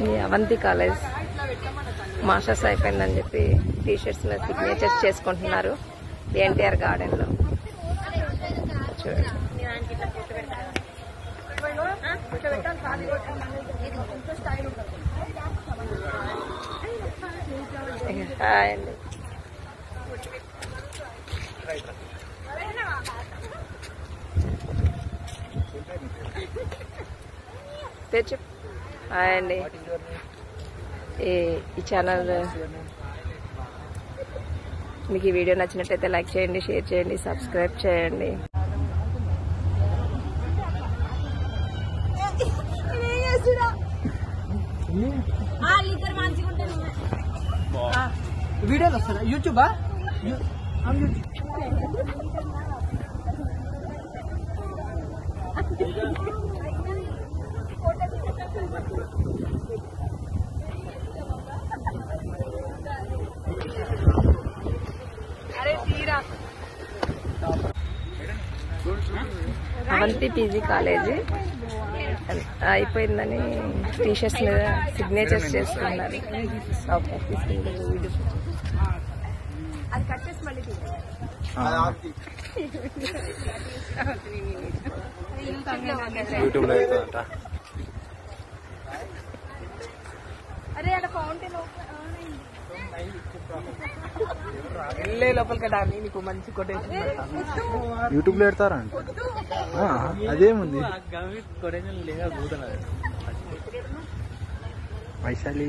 ఈ Avanthi college masters అయిపోయిందని చెప్పి టీషర్ట్స్ మీద సిగ్నేచర్స్ చేసుకుంటున్నారు ఎన్టీఆర్ గార్డెన్ లో. చూడండి హాయ్ అండి. తెచ్చు హాయ్ అండి. ఈ ఛానల్ మీకు ఈ వీడియో నచ్చినట్లయితే లైక్ చేయండి, షేర్ చేయండి, సబ్స్క్రైబ్ చేయండి. వీడియోలు వస్తారా యూట్యూబా? అవంతి పీజీ కాలేజీ అయిపోయిందని టీషర్ట్స్ మీద సిగ్నేచర్స్ చేస్తున్నారు. వెళ్ళే లోపలికి డాని నీకు మంచి కొటేషన్ యూట్యూబ్ లో పెడతారా అంటే అదేముంది కొటేషన్ లేదా కూతున్నారు వైశాలి